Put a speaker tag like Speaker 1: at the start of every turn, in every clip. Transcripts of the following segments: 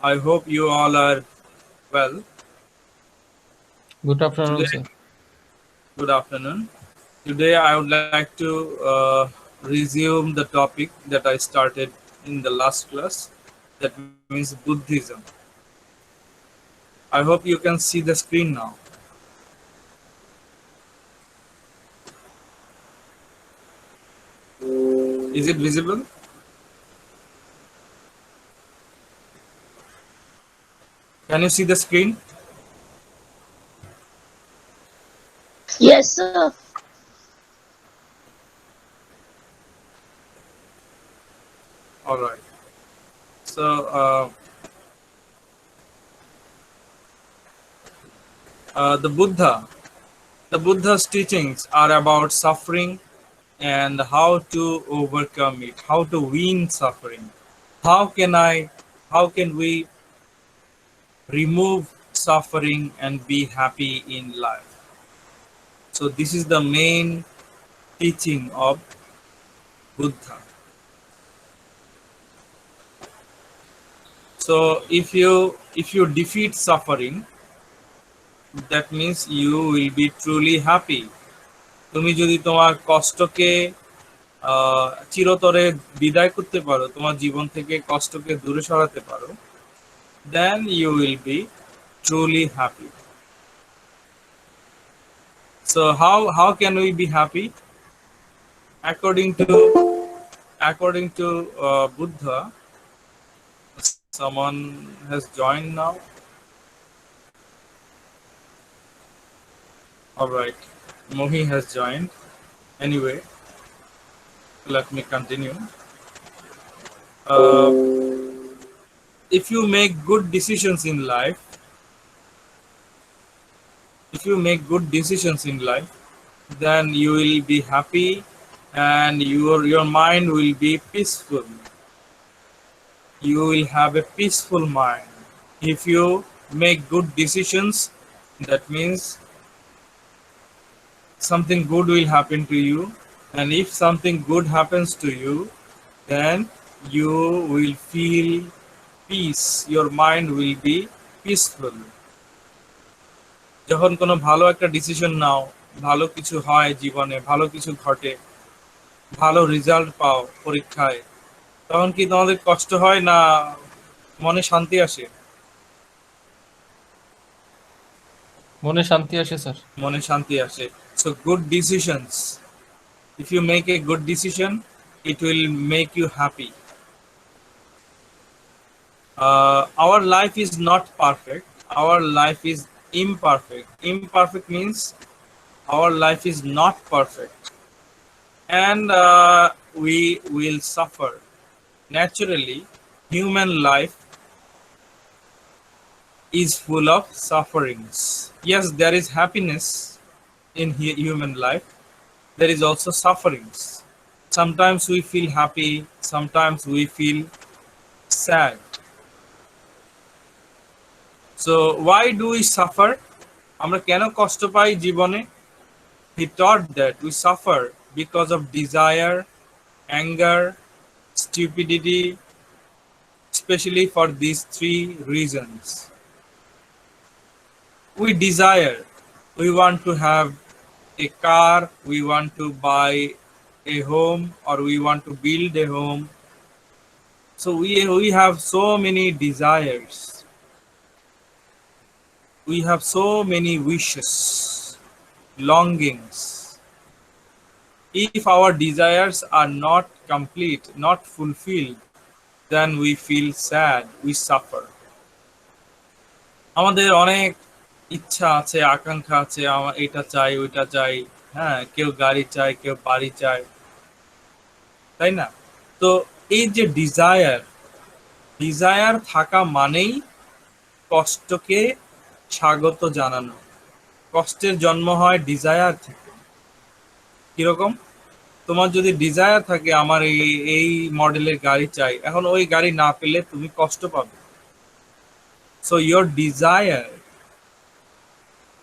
Speaker 1: I hope you all are well.
Speaker 2: Good afternoon,
Speaker 1: Today,
Speaker 2: sir.
Speaker 1: good afternoon. Today, I would like to resume the topic that I started in the last class. That means Buddhism. I hope you can see the screen now. Is it visible? Can you see the screen?
Speaker 3: Yes, sir.
Speaker 1: All right. So, the Buddha's teachings are about suffering and how to overcome it, how to win suffering. How can I, how can we remove suffering and be happy in life? So this is the main teaching of Buddha. So if you defeat suffering, that means you will be truly happy. তুমি যদি তোমার কষ্টকে চিরতরে বিদায় করতে পারো, তোমার জীবন থেকে কষ্টকে দূরে সরাতে পারো, then you will be truly happy. So how can we be happy? According to Buddha, someone has joined now. All right, Mohi has joined. Anyway, let me continue. If you make good decisions in life, if you make good decisions in life, then you will be happy, and your mind will be peaceful. You will have a peaceful mind. If you make good decisions, that means something good will happen to you, and if something good happens to you, then you will feel peace. Your mind will be peaceful. যখন কোনো ভালো একটা decision নাও, ভালো কিছু হয় জীবনে, ভালো কিছু ঘটে, ভালো রেজাল্ট পাও পরীক্ষায়, তখন কি তোমাদের কষ্ট হয় না মনে শান্তি আসে?
Speaker 2: মনে শান্তি আসে, স্যার।
Speaker 1: মনে শান্তি আসে। So good decisions, if you make a good decision, it will make you happy. Our life is not perfect, our life is imperfect. Imperfect means our life is not perfect, and we will suffer. Naturally, human life is full of sufferings. Yes, there is happiness in human life, there is also sufferings. Sometimes we feel happy, sometimes we feel sad. So why do we suffer? আমরা কেন কষ্ট পাই জীবনে? He taught that we suffer because of desire, anger, stupidity, especially for these three reasons. We desire, we want to have a car, we want to buy a home, or we want to build a home. So we have so many desires, we have so many wishes, longings. If our desires are not complete, not fulfilled, then we feel sad, we suffer. আমাদের অনেক ইচ্ছা আছে, আকাঙ্ক্ষা আছে, আমার এটা চাই ওইটা চাই, হ্যাঁ, কেউ গাড়ি চায়, কেউ বাড়ি চায়, তাই না? তো এই যে ডিজায়ার, ডিজায়ার থাকা মানেই কষ্টকে স্বাগত জানানো। কষ্টের জন্ম হয় ডিজায়ার থেকে। কিরকম? তোমার যদি ডিজায়ার থাকে আমার এই এই মডেলের গাড়ি চাই, এখন ওই গাড়ি না পেলে তুমি কষ্ট পাবে। So your desire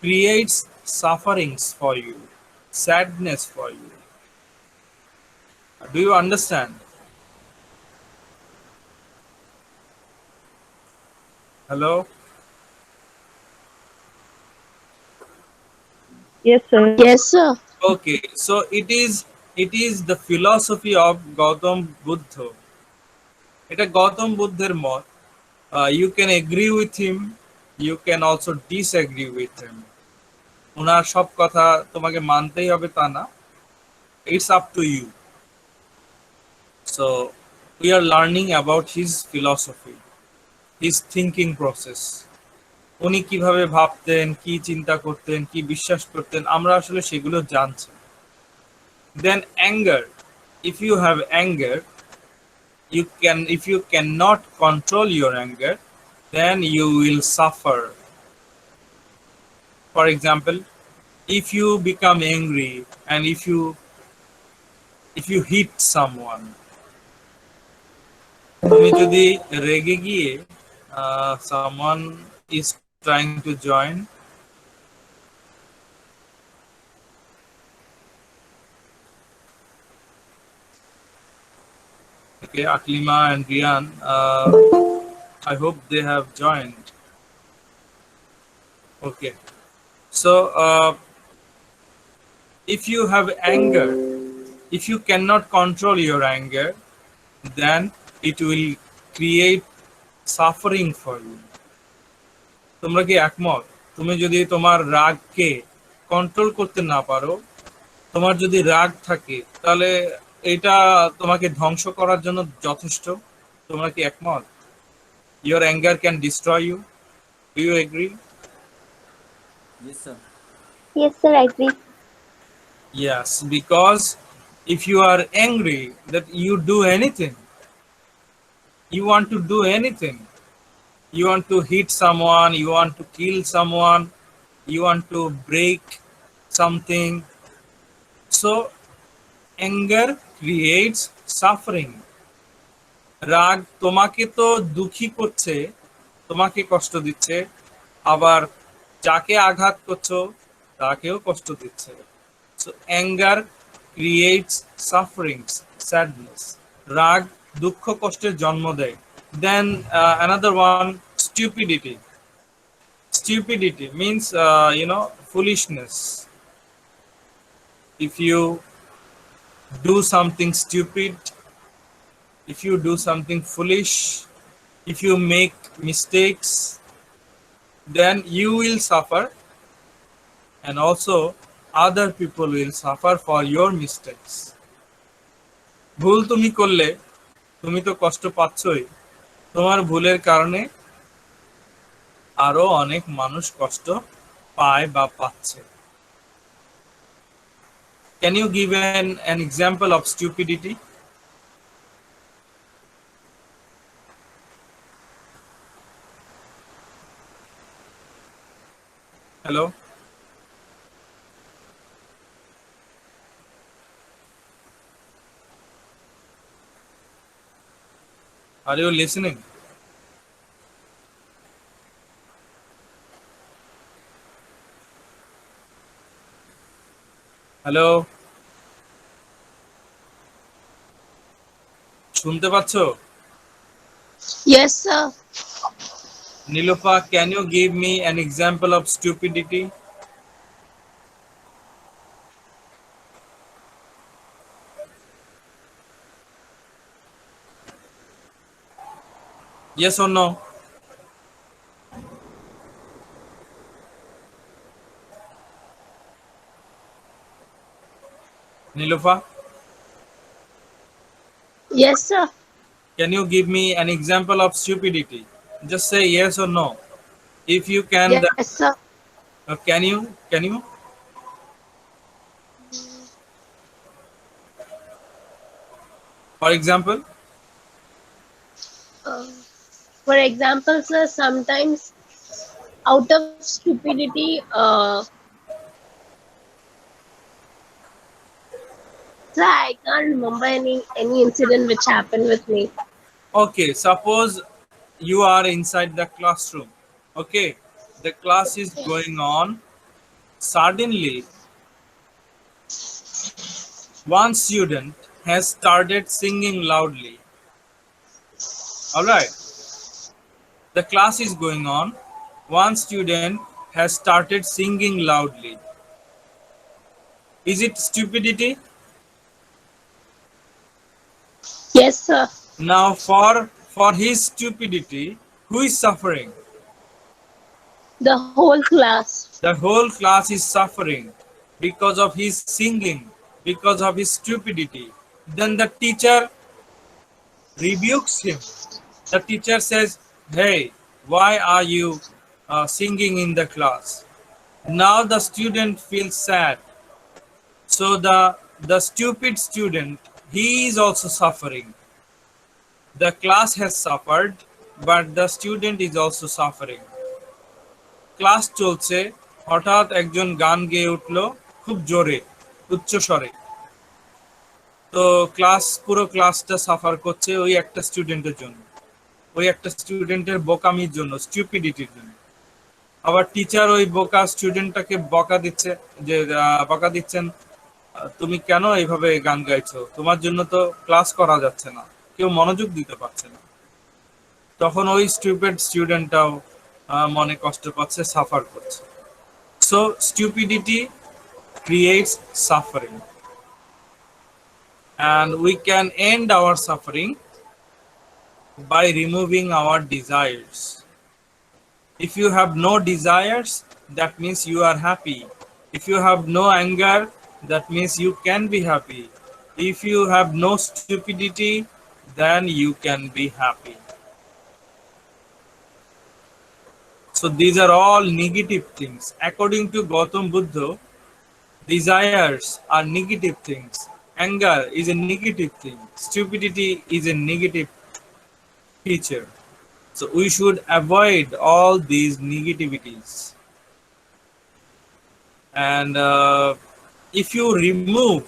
Speaker 1: creates sufferings for you, sadness for you. Do you understand? Hello.
Speaker 4: Yes, sir.
Speaker 3: Yes, sir.
Speaker 1: Okay, so it is the philosophy of Gautam Buddha. এটা গৌতম বুদ্ধের মত। You can agree with him, you can also disagree with him. ওনার সব কথা তোমাকে মানতেই হবে তা না। It's up to you. So we are learning about his philosophy, his thinking process. উনি কিভাবে ভাবতেন, কি চিন্তা করতেন, কি বিশ্বাস করতেন, আমরা আসলে সেগুলো জানছি। Then anger. If you have anger, if you cannot control your anger, then you will suffer. For example, if you become angry and if you hit someone, তুমি যদি রেগে গিয়ে someone is trying to join, okay, Aklima and Rian, I hope they have joined. Okay, so if you have anger, if you cannot control your anger, then it will create suffering for you. তোমরা কি একমত? তুমি যদি তোমার রাগকে control করতে না পারো, তোমার যদি রাগ থাকে, তাহলে এটা তোমাকে ধ্বংস করার জন্য যথেষ্ট। তোমরা কি একমত? Your anger can destroy you. Do you agree?
Speaker 5: Yes, sir.
Speaker 3: Yes, sir, I agree.
Speaker 1: Yes, because if you are angry that you do anything, you want to do anything, you want to hit someone, you want to kill someone, you want to break something. So anger creates suffering. রাগ তোমাকে তো দুঃখী করছে, তোমাকে কষ্ট দিচ্ছে, আবার যাকে আঘাত করছো তাকেও কষ্ট দিচ্ছে। So anger creates sufferings, sadness. রাগ দুঃখ কষ্টের জন্ম দেয়। Then another one, stupidity. Stupidity means foolishness. If you do something stupid, if you do something foolish, if you make mistakes, then you will suffer, and also other people will suffer for your mistakes. ভুল তুমি করলে তুমি তো কষ্ট পাচ্ছই, তোমার ভুলের কারণে আরো অনেক মানুষ কষ্ট পায় বা পাচ্ছে। Can you give an example of stupidity? Hello? Are you listening? Hello, শুনতে পাচ্ছো?
Speaker 3: Yes, sir.
Speaker 1: Nilofa, can you give me an example of stupidity? Yes or no? Nilofa,
Speaker 3: Yes, sir.
Speaker 1: can you give me an example of stupidity? Just say yes or no. If you can,
Speaker 3: Yes, sir.
Speaker 1: can you? For example,
Speaker 3: For example, sir, sometimes out of stupidity, sir, I can't remember any incident which happened with me.
Speaker 1: okay, suppose you are inside the classroom. Okay, the class is going on. Suddenly, one student has started singing loudly. All right. The class is going on. One student has started singing loudly. Is it stupidity?
Speaker 3: Yes, sir.
Speaker 1: Now, for his stupidity, who is suffering?
Speaker 3: The whole class.
Speaker 1: The whole class is suffering because of his singing, because of his stupidity. Then the teacher rebukes him. The teacher says, "Hey, why are you singing in the class?" Now the student feels sad. So the stupid student, he is also suffering. The class has suffered, but the student is also suffering. Class চলছে, হঠাৎ একজন গান গেয়ে উঠলো খুব জোরে, উচ্চ স্বরে। তো পুরো ক্লাসটা সাফার করছে ওই একটা স্টুডেন্টের জন্য, ওই একটা স্টুডেন্টের বোকামির জন্য, স্টুপিডিটির জন্য। আবার টিচার ওই বোকা স্টুডেন্টটাকে বকা দিচ্ছেন, তুমি কেন এইভাবে গান গাইছো, তোমার জন্য তো ক্লাস করা যাচ্ছে না, কেউ মনোযোগ দিতে পারছে না। তখন ওই স্টুপিড স্টুডেন্টটাও মনে কষ্ট পাচ্ছে, সাফার করছে। So stupidity creates suffering, and we can end our suffering by removing our desires. If you have no desires, that means you are happy. If you have no anger, that means you can be happy. If you have no stupidity, then you can be happy. So these are all negative things. According to Gautam Buddha, desires are negative things. Anger is a negative thing. Stupidity is a negative feature. So we should avoid all these negativities. And if you remove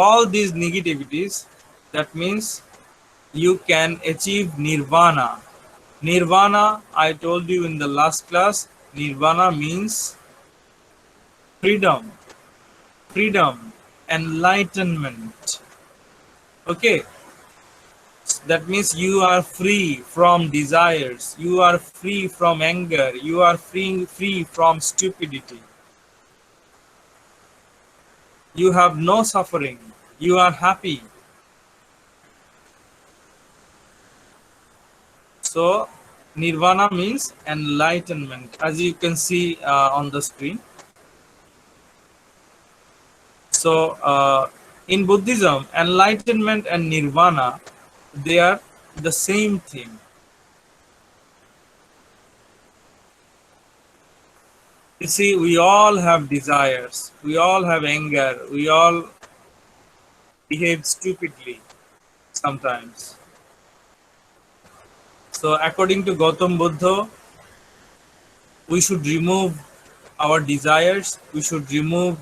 Speaker 1: all these negativities, that means you can achieve nirvana. Nirvana, I told you in the last class, nirvana means freedom, enlightenment. Okay, that means you are free from desires, you are free from anger, you are free from stupidity. You have no suffering, you are happy. So nirvana means enlightenment, as you can see on the screen. So in Buddhism, enlightenment and nirvana, they are the same thing. You see, we all have desires, we all have anger, we all behave stupidly sometimes. So according to Gautam Buddha, we should remove our desires, we should remove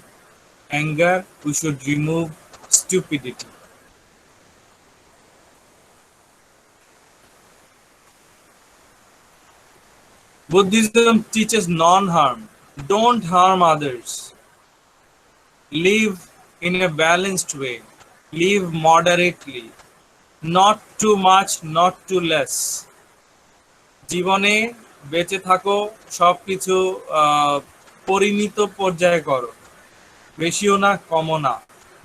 Speaker 1: anger, we should remove stupidity. Buddhism teaches non-harm. Don't harm others. Live in a balanced way. Live moderately. Not too much, not too less. জীবনে বেঁচে থাকো, সবকিছু পরিমিত পর্যায়ে করো, বেশিও না কমও না।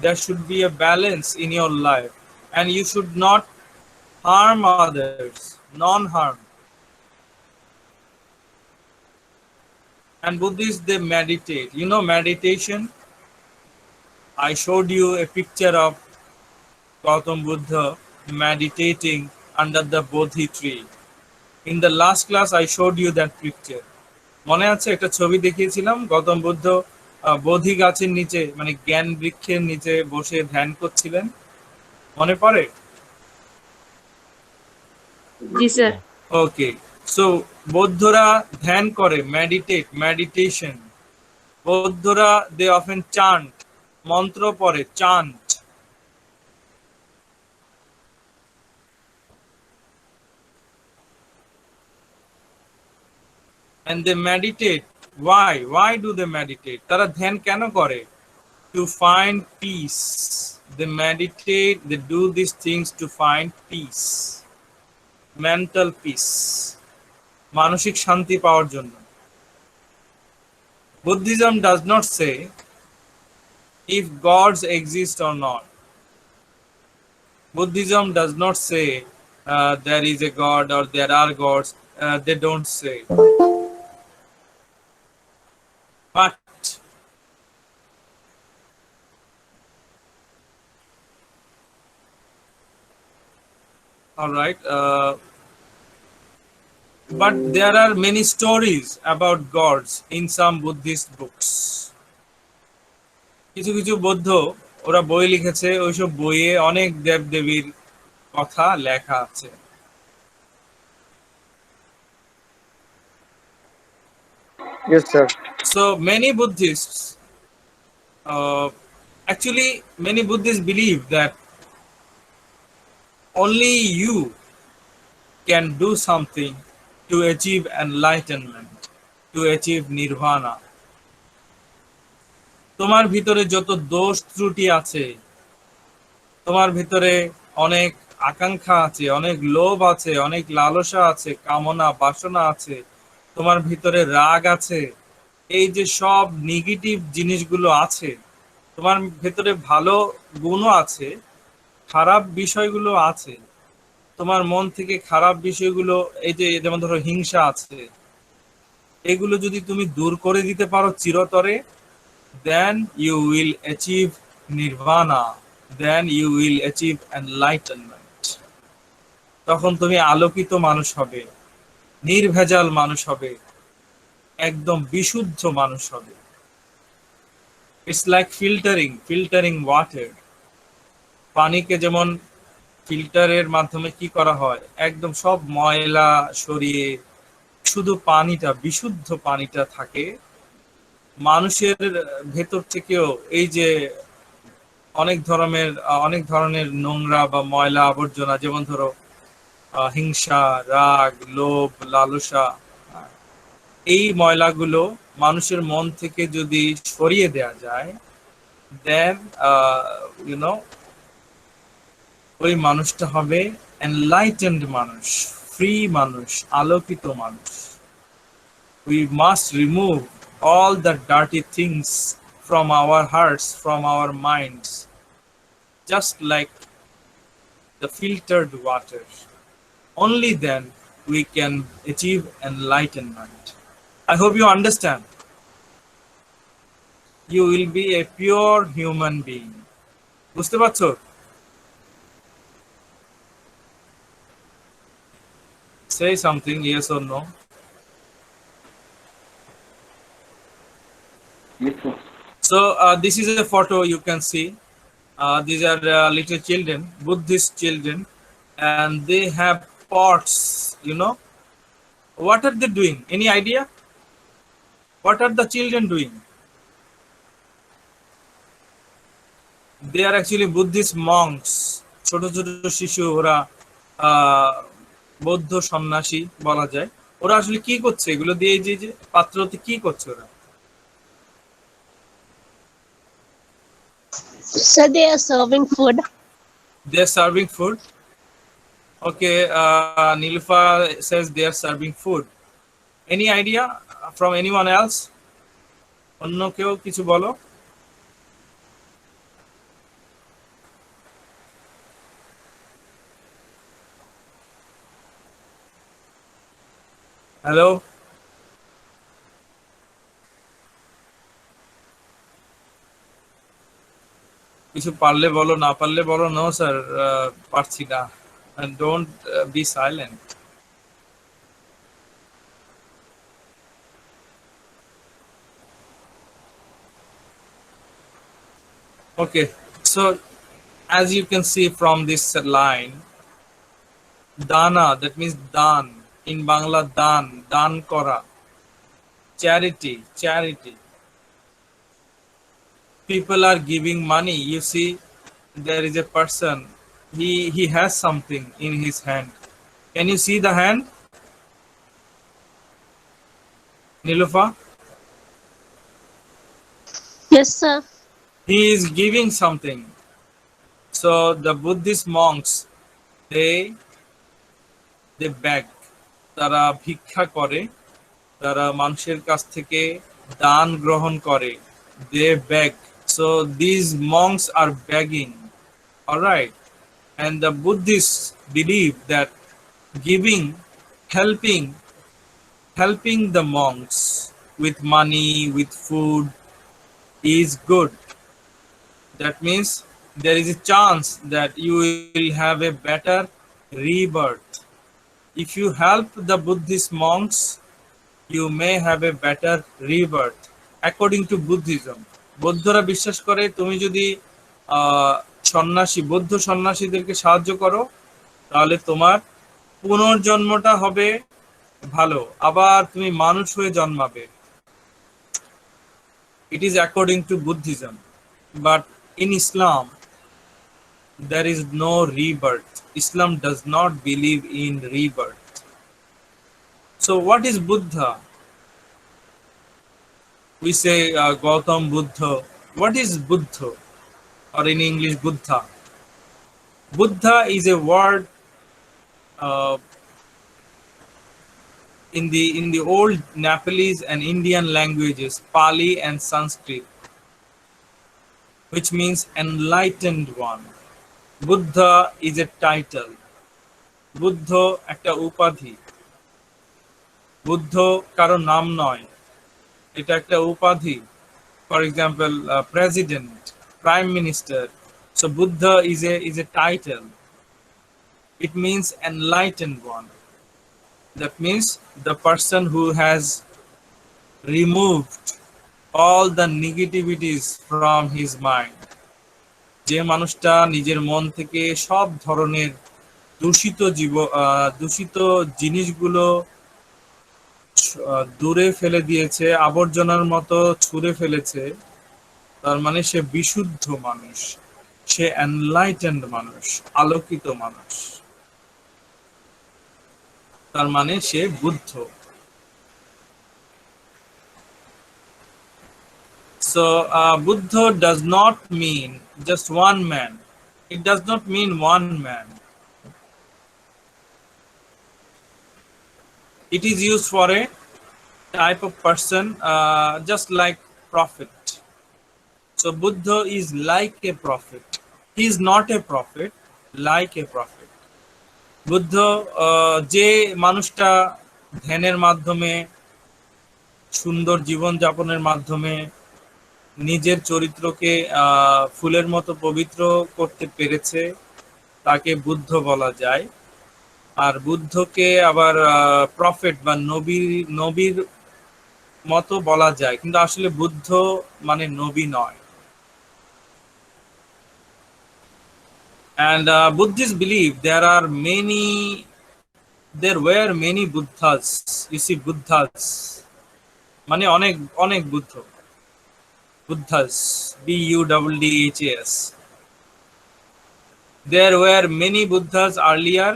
Speaker 1: There should be a balance in your life, and you should not harm others, non-harm. And Buddhists, they meditate. You know meditation? I showed you a picture of Gautam Buddha meditating under the Bodhi tree. In the last class, I showed you that picture. মনে আছে একটা ছবি দেখিয়েছিলাম, গৌতম বুদ্ধ বোধি গাছের নিচে, মানে জ্ঞান বৃক্ষের নিচে বসে ধ্যান করছিলেন, মনে পড়ে?
Speaker 3: জি স্যার।
Speaker 1: ওকে, সো বৌদ্ধরা ধ্যান করে, মেডিটেশন। বৌদ্ধরা দে অফেন চান্ট, মন্ত্র পড়ে, chant. And they meditate. Why do they meditate? তারা ধ্যান কেন করে? To find peace. They meditate, they do these things to find peace, mental peace. মানসিক শান্তি পাওয়ার জন্য। Buddhism does not say if gods exist or not. Buddhism does not say there is a god or there are gods. They don't say. But all right. But there are many stories about gods in some Buddhist books. কিছু কিছু বৌদ্ধ ওরা বই লিখেছে, ওইসব বইয়ে অনেক দেব দেবীর কথা লেখা আছে।
Speaker 4: Yes, sir.
Speaker 1: So many Buddhists, actually many Buddhists believe that only you can do something to achieve enlightenment, to achieve nirvana. তোমার ভিতরে যত দোষ ত্রুটি আছে, তোমার ভিতরে অনেক আকাঙ্ক্ষা আছে, অনেক লোভ আছে, অনেক লালসা আছে, কামনা বাসনা আছে, তোমার ভিতরে রাগ আছে, এই যে সব নেগেটিভ জিনিসগুলো আছে, তোমার ভিতরে ভালো গুণও আছে, খারাপ বিষয়গুলো আছে, তোমার মন থেকে খারাপ বিষয়গুলো, এই যে যেমন ধরো হিংসা আছে, এগুলো যদি তুমি দূর করে দিতে পারো চিরতরে, then you will achieve nirvana, then you will achieve enlightenment. তখন তুমি আলোকিত মানুষ হবে, নির্ভেজাল মানুষ হবে, একদম বিশুদ্ধ মানুষ হবে। It's like filtering water. পানিকে যেমন ফিল্টারের মাধ্যমে কি করা হয়, একদম সব ময়লা সরিয়ে শুধু পানিটা, বিশুদ্ধ পানিটা থাকে। মানুষের ভেতর থেকেও এই যে অনেক ধরনের নোংরা বা ময়লা আবর্জনা, যেমন ধরো হিংসা, রাগ, লোভ, লালসা, এই ময়লাগুলো মানুষের মন থেকে যদি সরিয়ে দেয়া যায়, দেন ওই মানুষটা হবে এনলাইটেন্ড মানুষ, ফ্রি মানুষ, আলোকিত মানুষ। We must remove all the dirty things from our hearts, from our minds, just like the filtered water. Only then we can achieve enlightenment. I hope you understand. You will be a pure human being. বুঝতে পারছো? Say something, yes or no.
Speaker 5: Yes, sir.
Speaker 1: So this is a photo you can see. These are little children, Buddhist children, and they have pots, What are they doing? Any idea? What are the children doing? They are actually Buddhist monks. ছোট ছোট শিশু, ওরা বৌদ্ধ সন্ন্যাসী বলা যায়। ওরা আসলে কি করছে এগুলো দিয়ে, যে পাত্রতে কি করছে ওরা?
Speaker 3: So they are serving food.
Speaker 1: They are serving food. Okay, Nilfa says they are serving food. Any idea from anyone else? অন্য কেউ কিছু বলো। হ্যালো, কিছু পারলে বলো, না পারলে বলো নো স্যার পারছি না। Don't be silent. Okay, so as you can see from this line, dana, that means dan, in Bangla dan kora, charity. People are giving money. You see, there is a person, he has something in his hand. Can you see the hand, Nilufa?
Speaker 3: Yes, sir.
Speaker 1: He is giving something. So the Buddhist monks, they beg, তারা ভিক্ষা করে, তারা মানুষের কাছ থেকে দান গ্রহণ করে, they beg. So these monks are begging, all right. And the Buddhists believe that giving, helping the monks with money, with food is good. That means there is a chance that you will have a better rebirth. If you help the Buddhist monks, you may have a better rebirth according to Buddhism. বৌদ্ধরা বিশ্বাস করে তুমি যদি সন্ন্যাসী, বৌদ্ধ সন্ন্যাসীদেরকে সাহায্য করো, তাহলে তোমার পুনর্জন্মটা হবে ভালো, আবার তুমি মানুষ হয়ে জন্মাবে। It is according to Buddhism, but in Islam there is no rebirth. Islam does not believe in rebirth. So what is Buddha? We say Gautam Buddha. What is Buddha? Or in English, Buddha. Buddha is a word in the old Nepalese and Indian languages, Pali and Sanskrit, which means enlightened one. Buddha is a title. Buddha একটা উপাধি। বুদ্ধ কারো নাম নয়, এটা একটা উপাধি। For example, president, prime minister. So Buddha is a title. It means enlightened one. That means the person who has removed all the negativities from his mind. যে মানুষটা নিজের মন থেকে সব ধরনের দূষিত জিনিসগুলো দূরে ফেলে দিয়েছে, আবর্জনার মতো ছুঁড়ে ফেলেছে, তার মানে সে বিশুদ্ধ মানুষ, সে এনলাইটেন্ড মানুষ, আলোকিত মানুষ, তার মানে সে Buddha. So Buddha does not mean just one man. It does not mean one man. It is used for a type of person, just like prophet. So Buddha is like a prophet. He is not a prophet, like a prophet. Buddha যে মানুষটা ধ্যানের মাধ্যমে, সুন্দর জীবন যাপনের মাধ্যমে নিজের চরিত্রকে ফুলের মতো পবিত্র করতে পেরেছে, তাকে বুদ্ধ বলা যায়। আর বুদ্ধকে আবার প্রফেট বা নবীর মতো বলা যায়, কিন্তু আসলে বুদ্ধ মানে নবী নয়। And Buddhists believe there were many Buddhas. You see, Buddhas মানে অনেক Buddha, Buddhas, Buddhas. There were many Buddhas earlier,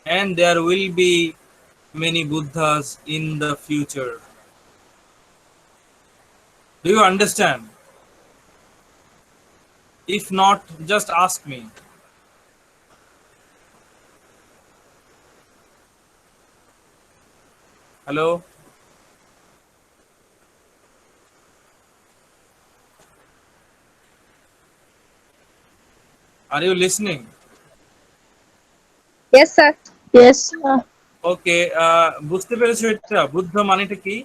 Speaker 1: and there will be many Buddhas in the future. Do you understand? If not, just ask me. Hello? Are you listening?
Speaker 3: Yes, sir. Yes, sir.
Speaker 1: ওকে, বুঝতে পেরেছো এটা বুদ্ধ মানেটা কি?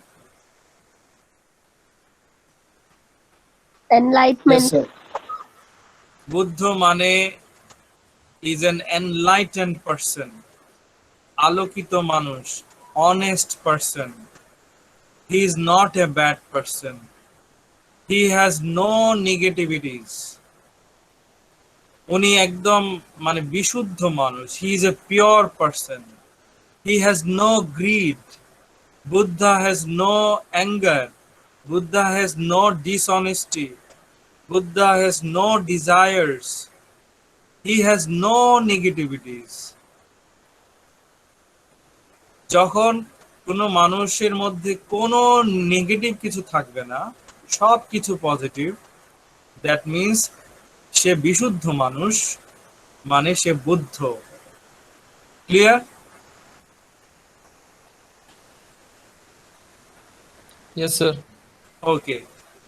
Speaker 3: Enlightenment.
Speaker 4: Yes, sir.
Speaker 1: Buddha মানে is an enlightened person, আলোকিত মানুষ, honest person. He is not a bad person. He has no negativities. উনি একদম মানে বিশুদ্ধ মানুষ। He is a pure person. He has no greed. Buddha has no anger. Buddha has no dishonesty. Buddha has no desires. He has no negativities. যখন কোনো মানুষের মধ্যে কোনো নেগেটিভ কিছু থাকবে না, সব কিছু পজিটিভ, দ্যাট মিন্স সে বিশুদ্ধ মানুষ, মানে সে Buddha. Clear?
Speaker 2: Yes, sir.
Speaker 1: Okay.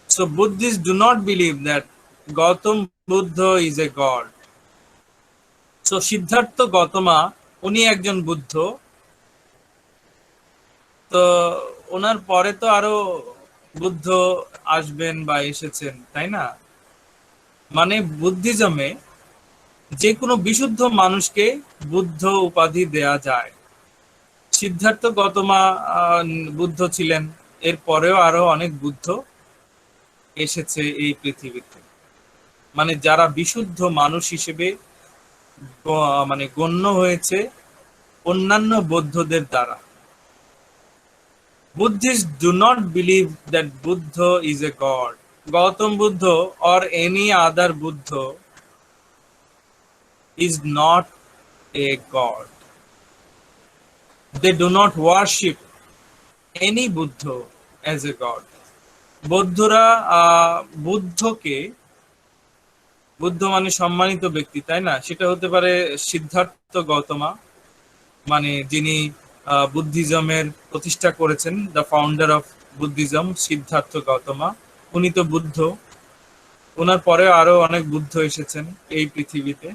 Speaker 1: So Buddhists do not believe that Gautam Buddha is a god. So Siddhartha Gautama উনি একজন বুদ্ধ। তো ওনার পরে তো আরো বুদ্ধ আসবেন বা এসেছেন, তাই না? মানে বুদ্ধিজমে যে কোনো বিশুদ্ধ মানুষকে বুদ্ধ উপাধি দেয়া যায়। সিদ্ধার্থ গৌতমা বুদ্ধ ছিলেন, এর পরেও আরো অনেক বুদ্ধ এসেছে এই পৃথিবীতে। মানে যারা বিশুদ্ধ মানুষ হিসেবে মানে গণ্য হয়েছে অন্যান্য বৌদ্ধদের দ্বারা। Buddhists do not believe that Buddha is a god. Gautam Buddha or any other Buddha is not a god. They do not worship any Buddha as a god. বৌদ্ধরা বুদ্ধকে, বুদ্ধ মানে সম্মানিত ব্যক্তি, তাই না? সেটা হতে পারে সিদ্ধার্থ গৌতমা, মানে যিনি বুদ্ধিজমের প্রতিষ্ঠা করেছেন, the founder of Buddhism, Siddhartha Gautama. উনি তো বুদ্ধ, ওনার পরে আরো অনেক বুদ্ধ এসেছেন এই পৃথিবীতে।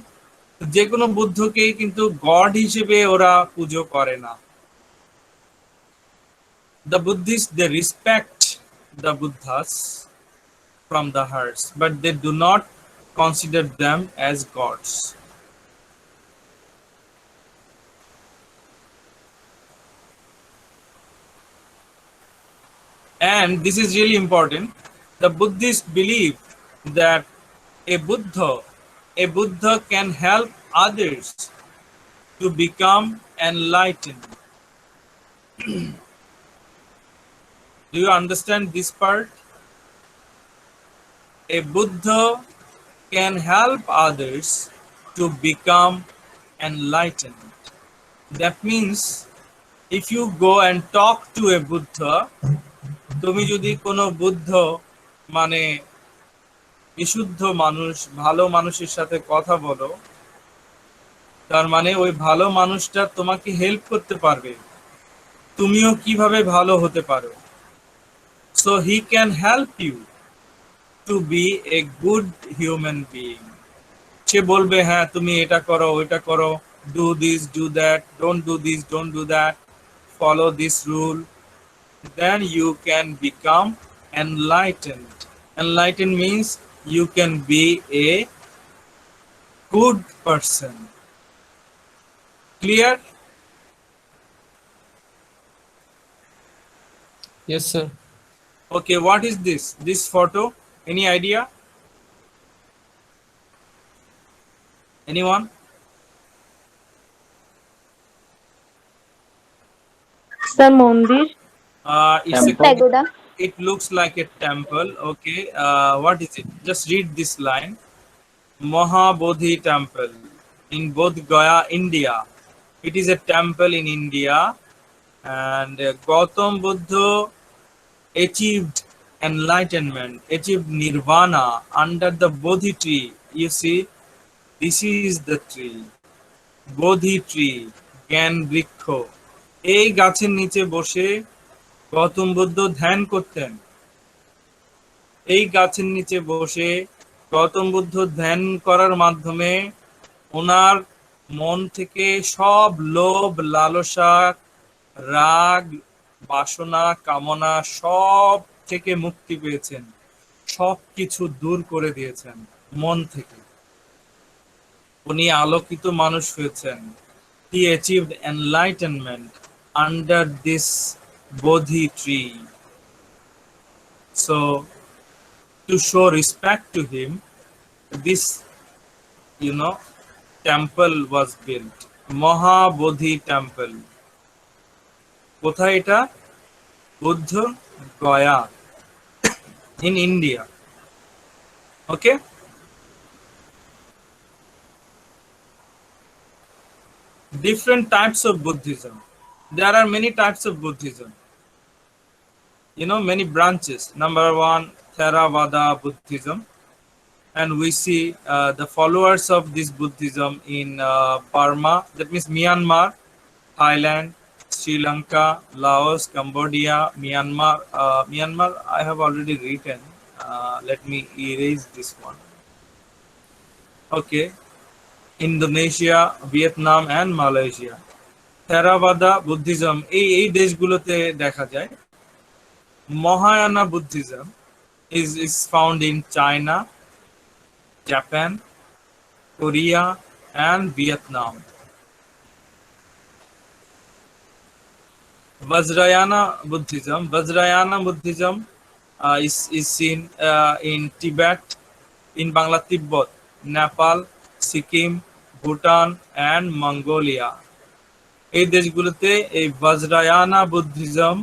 Speaker 1: যে কোনো বুদ্ধকেই কিন্তু গড হিসেবে ওরা পুজো করে না। The Buddhists, they respect the Buddhas from the hearts, but they do not consider them as gods. And this is really important. The Buddhists believe that a Buddha can help others to become enlightened. Do you understand this part? A Buddha can help others to become enlightened. That means if you go and talk to a Buddha, তুমি যদি কোনো বুদ্ধ মানে বিশুদ্ধ মানুষ, ভালো মানুষের সাথে কথা বলো, তার মানে ওই ভালো মানুষটা তোমাকে হেল্প করতে পারবে তুমিও কিভাবে ভালো হতে পারো। So he can help you to be a good human being. সে বলবে হ্যাঁ তুমি এটা করো, ওইটা করো, do this, do that, don't do this, don't do that, follow this rule. Then you can become enlightened. Enlightened means you can be a good person. Clear?
Speaker 2: Yes, sir.
Speaker 1: Okay, what is this? This photo? Any idea? Anyone?
Speaker 6: The Mondir.
Speaker 1: It's
Speaker 6: Pagoda.
Speaker 1: it looks like a temple. Okay, what is it? Just read this line. Mahabodhi Temple in Bodh Gaya, India. It is a temple in India, and Gautam Buddha achieved enlightenment, achieved nirvana under the Bodhi tree. You see, this is the tree, Bodhi tree, Gyan Vriksho. এই গাছের নিচে বসে গৌতম বুদ্ধ ধ্যান করতেন। এই গাছের নিচে বসে গৌতম বুদ্ধ ধ্যান করার মাধ্যমে ওনার মন থেকে সব লোভ, লালসা, রাগ, বাসনা, কামনা সব থেকে মুক্তি পেয়েছেন, সব কিছু দূর করে দিয়েছেন মন থেকে। উনি আলোকিত মানুষ হয়েছেন। He achieved enlightenment under this Bodhi tree. So, to show respect to him, this, temple was built. Mahabodhi Temple. কোথায় এটা? Buddha Gaya, in India. Okay? Different types of Buddhism. There are many types of Buddhism. Many branches. Number one, Theravada Buddhism. And we see the followers of this Buddhism in Burma, that means Myanmar, Thailand, Sri Lanka, Laos, Cambodia, Myanmar. Myanmar, I have already written. Let me erase this one. Okay. Indonesia, Vietnam, and Malaysia. Theravada Buddhism এই দেশগুলোতে দেখা যায়। Mahayana Buddhism is found in China, Japan, Korea, and Vietnam. Vajrayana Buddhism is seen in Tibet, in Bangla Tibet, Nepal, Sikkim, Bhutan, and Mongolia. এই দেশগুলোতে এই বজ্রায়ানা Buddhism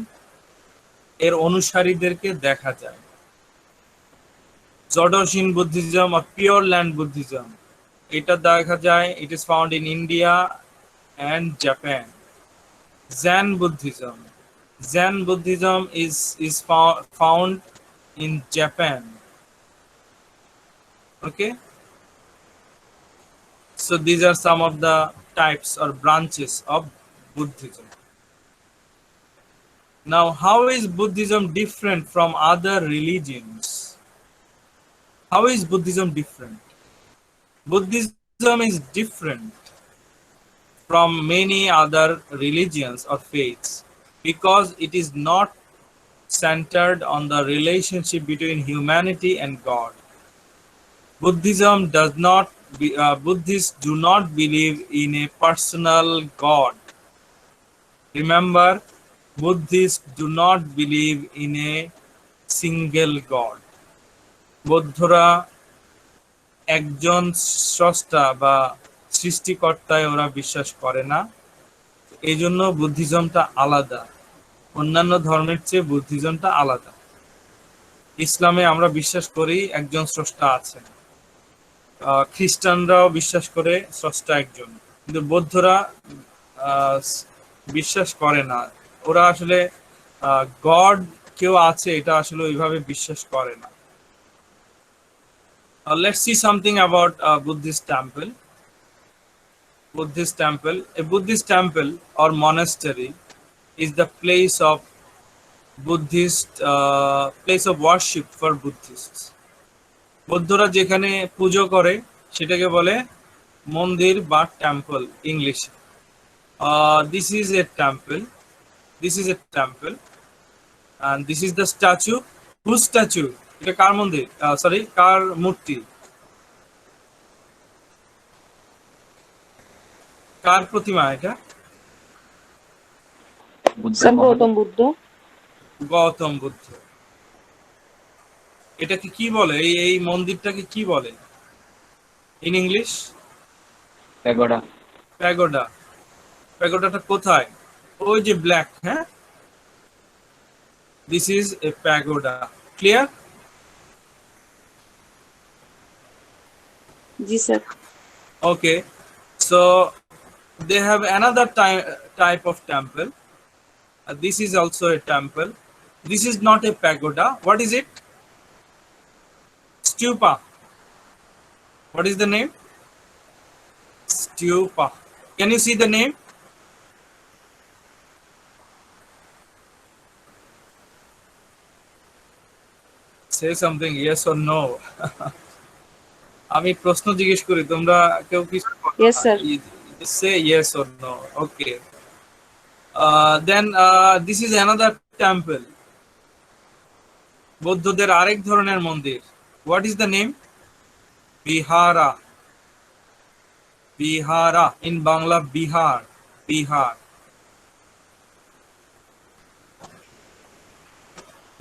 Speaker 1: এর অনুসারীদেরকে দেখা যায়। জডোশিন Buddhism or pure land Buddhism এটা দেখা যায়, it is found in India and Japan. Zen Buddhism is found in Japan. Okay, so these are some of the types or branches of Buddhism. Now, how is Buddhism different from other religions? How is Buddhism different? Buddhism is different from many other religions or faiths because it is not centered on the relationship between humanity and God. Buddhists do not believe in a personal God. Remember, Buddhists do not believe in a single God. বৌদ্ধরা একজন স্রষ্টা বা সৃষ্টিকর্তায় ওরা বিশ্বাস করে না। এই জন্য বুদ্ধিজমটা আলাদা, অন্যান্য ধর্মের চেয়ে বুদ্ধিজমটা আলাদা। ইসলামে আমরা বিশ্বাস করি একজন স্রষ্টা আছেন, খ্রিস্টানরাও বিশ্বাস করে স্রষ্টা একজন, কিন্তু বৌদ্ধরা বিশ্বাস করে না। ওরা আসলে গড কেউ আছে এটা আসলে ওইভাবে বিশ্বাস করে না। Let's see something about Buddhist temple. A Buddhist temple or monastery is the place of place of worship for Buddhists. বৌদ্ধরা যেখানে পুজো করে সেটাকে বলে মন্দির বা temple English. This is a temple and this is the statue. Whose statue? এটা কার মন্দির, sorry কার মূর্তি, কার প্রতিমা এটা?
Speaker 6: Sir, Gautam Buddha.
Speaker 1: Gautam Buddha. এটাকে কি বলে, এই মন্দিরটাকে কি বলে ইন ইংলিশ?
Speaker 7: প্যাগোডা।
Speaker 1: প্যাগোডাটা কোথায়? ওই যে ব্ল্যাক, হ্যাঁ, this is A pagoda. Clear?
Speaker 6: Ji sir.
Speaker 1: Okay, so they have another type of temple. This is also a temple. This is not a pagoda. What is it? Stupa. What is the name? Stupa. Can you see the name? Say something, yes or no. আমি প্রশ্ন জিজ্ঞেস করি, তোমরা কেউ কিছু
Speaker 6: Yes sir.
Speaker 1: say yes or no. Okay, then this is another temple. বৌদ্ধদের আরেক ধরনের মন্দির। What is the name? Bihara in Bangla, Bihar.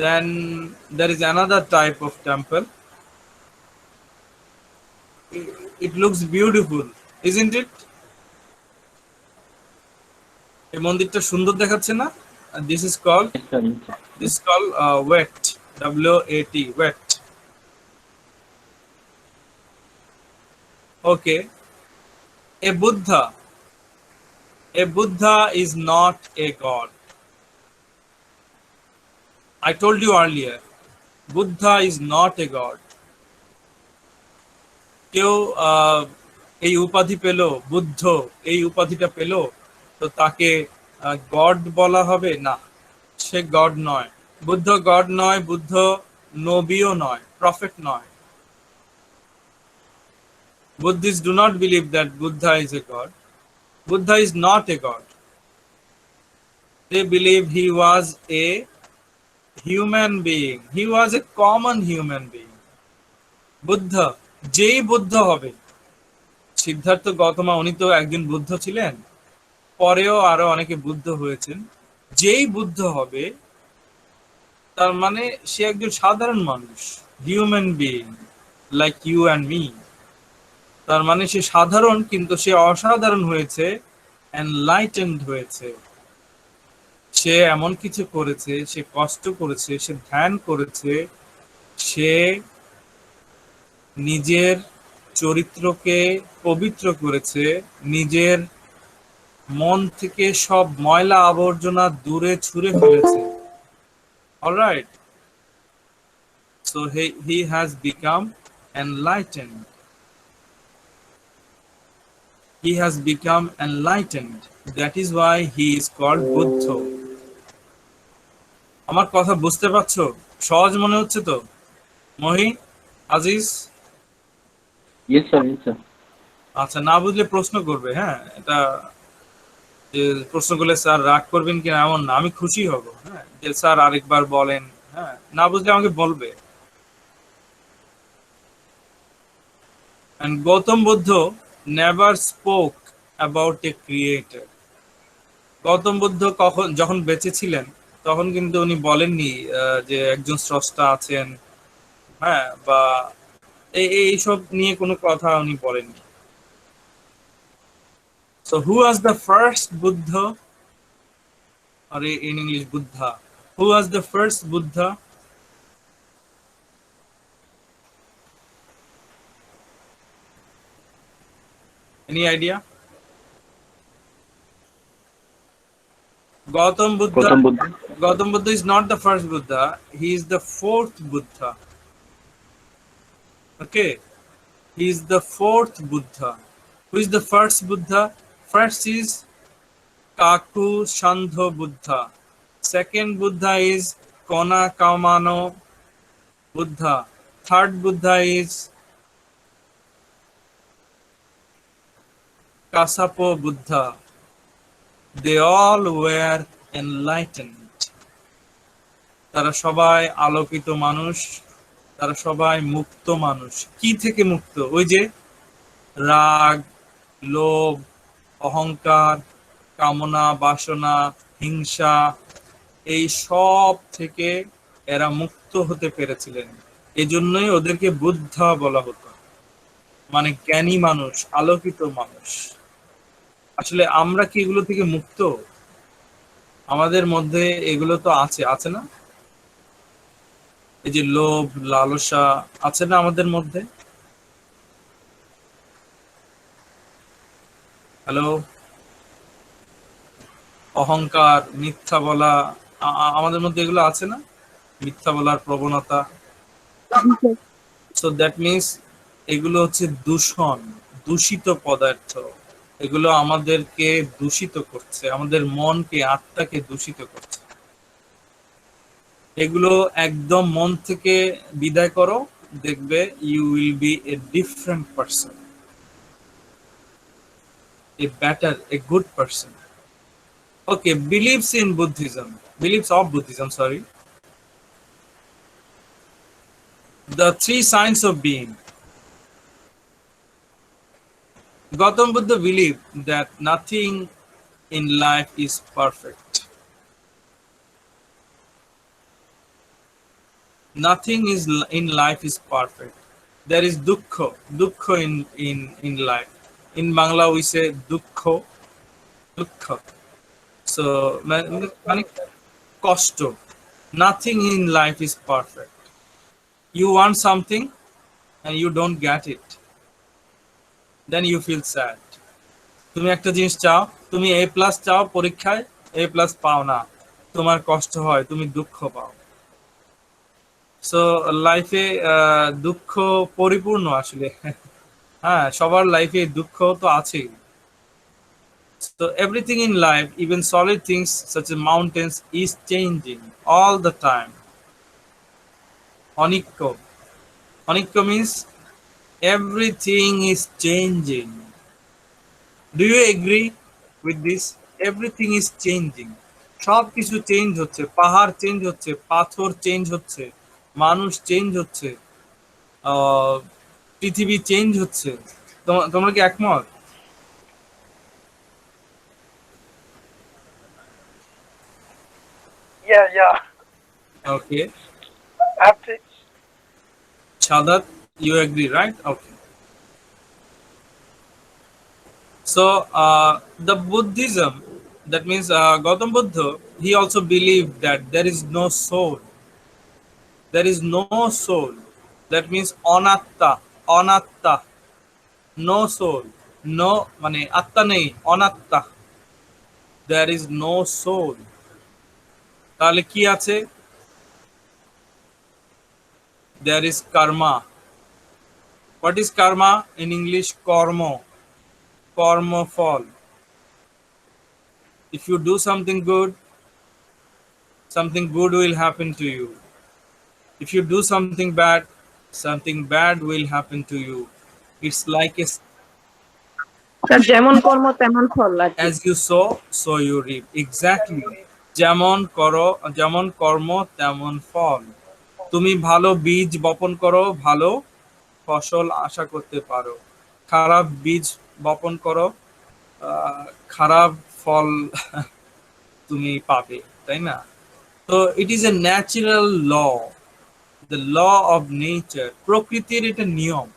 Speaker 1: Then there is another type of temple. It looks beautiful, isn't it? এই মন্দিরটা সুন্দর দেখাচ্ছে না? This is called Wat, W-A-T, Wat. Okay, a Buddha is not a god. I told you earlier, Buddha is not a god. কেউ এই উপাধি পেল, বুদ্ধ এই উপাধিটা পেল, তো তাকে গড বলা হবে না, সে গড নয়। বুদ্ধ গড নয়, বুদ্ধ নবীও নয়, প্রফেট নয়। Buddhists do not believe that Buddha is a god. Buddha is not a god. They believe he was a human being. He was a common human being. Buddha, যেই বুদ্ধ হবে, সিদ্ধার্থ গৌতম উনি তো একজন বুদ্ধ ছিলেন, পরেও আরো অনেকে বুদ্ধ হয়েছেন। যেই বুদ্ধ হবে তার মানে সে একজন সাধারণ মানুষ, human being like you and me. তার মানে সে সাধারণ, কিন্তু সে অসাধারণ হয়েছে, এনলাইটেন্ড হয়েছে। সে এমন কিছু করেছে, সে কষ্ট করেছে, সে ধ্যান করেছে, সে নিজের চরিত্রকে পবিত্র করেছে, নিজের মন থেকে সব ময়লা আবর্জনা দূরে ছুঁড়ে ফেলেছে। Alright, so he has become enlightened. He has become enlightened. That is why he is called Buddha. আমার কথা বুঝতে পারছো? সহজ মনে হচ্ছে তো? মহি, Aziz?
Speaker 7: Yes, sir. Yes, sir.
Speaker 1: আচ্ছা, না বুঝলে প্রশ্ন করবে, হ্যাঁ? এটা যে প্রশ্ন করলে স্যার রাগ করবেন কিনা এমন না, আমি খুশি হব, হ্যাঁ, যে স্যার আরেকবার বলেন, হ্যাঁ, না বুঝলে আমাকে বলবে। And Gautam Buddha never spoke about a creator. Gautam Buddha যখন বেঁচে ছিলেন তখন কিন্তু উনি বলেননি যে একজন স্রষ্টা আছেন, হ্যাঁ, বা এইসব নিয়ে কোনো কথা উনি বলেননি। So who was the first Buddha, or in English Buddha? Who was the first Buddha? Any idea? Gautam Buddha.
Speaker 7: Gautam Buddha.
Speaker 1: Gautam Buddha is not the first Buddha. He is the fourth Buddha. Okay, he is the fourth Buddha. Who is the first Buddha? First is Kaku Shandho Buddha. Second Buddha is Kona Kamano Buddha. Third Buddha is Kasapo Buddha. They all were enlightened. তারা সবাই আলোকিত মানুষ, তারা সবাই মুক্ত মানুষ। কি থেকে মুক্ত? ওই যে রাগ, লোভ, অহংকার, কামনা, বাসনা, হিংসা, এই সব থেকে এরা মুক্ত হতে পেরেছিলেন। এজন্যই ওদেরকে বুদ্ধা বলা হতো, মানে জ্ঞানী মানুষ, আলোকিত মানুষ। আসলে আমরা কি এগুলো থেকে মুক্ত? আমাদের মধ্যে এগুলো তো আছে, আছে না? এই যে লোভ, লালসা আছে না আমাদের মধ্যে? হ্যালো, অহংকার, মিথ্যা বলা, আমাদের মধ্যে এগুলো আছে না? মিথ্যা বলার প্রবণতা। সো দ্যাট মিনস এগুলো হচ্ছে দূষণ, দূষিত পদার্থ। এগুলো আমাদেরকে দূষিত করছে, আমাদের মনকে, আত্মাকে দূষিত করছে। এগুলো একদম মন থেকে বিদায় করো, দেখবে you will be a different person, a better, a good person. Okay, beliefs in Buddhism, beliefs of Buddhism, sorry. The three signs of being. Gautam Buddha believed that nothing in life is perfect. Nothing is in life is perfect. There is dukkha in life. In Bangla we say dukkha. So, মানে কষ্ট। Nothing in life is perfect. You want something and you don't get it, then you feel sad. তুমি একটা জিনিস চাও, তুমি A+ চাও পরীক্ষায়, A+ পাও না, তোমার কষ্ট হয়, তুমি দুঃখ পাও। সো লাইফে দুঃখ পরিপূর্ণ আসলে। হ্যাঁ, সবার লাইফে দুঃখ তো আছেই। So everything in life, even solid things such as mountains, is changing all the time. Onikko. Onikko means everything is changing. Do you agree with this? Everything is changing. সব কিছু চেঞ্জ হচ্ছে, পাহাড় চেঞ্জ হচ্ছে, পাথর change হচ্ছে, মানুষ change হচ্ছে, আহ, পৃথিবী চেঞ্জ হচ্ছে। তোমরা কি একমত?
Speaker 4: Yeah.
Speaker 1: Okay.
Speaker 4: Absolutely.
Speaker 1: Shadat, you agree, right? Okay. So the Buddhism, that means Gautam Buddha, he also believed that there is no soul. There is no soul. That means anatta, anatta, no soul. No, মানে আত্মা নেই, অনাত্মা। There is no soul. তাহলে কি আছে? There is karma. What is karma? In English, karma. Karma fall. If you do something good will happen to you. If you do something bad will happen to you. It's like
Speaker 6: sir যেমন কর্ম তেমন ফল আর কি।
Speaker 1: as you sow, so you reap. Exactly. যেমন কর্ম তেমন ফল। তুমি ভালো বীজ বপন করো, ভালো ফসল আশা করতে পারো। খারাপ বীজ বপন করো, খারাপ ফল তুমি পাবে, তাই না? তো it is a natural law, the law of nature, প্রকৃতির এটা নিয়ম।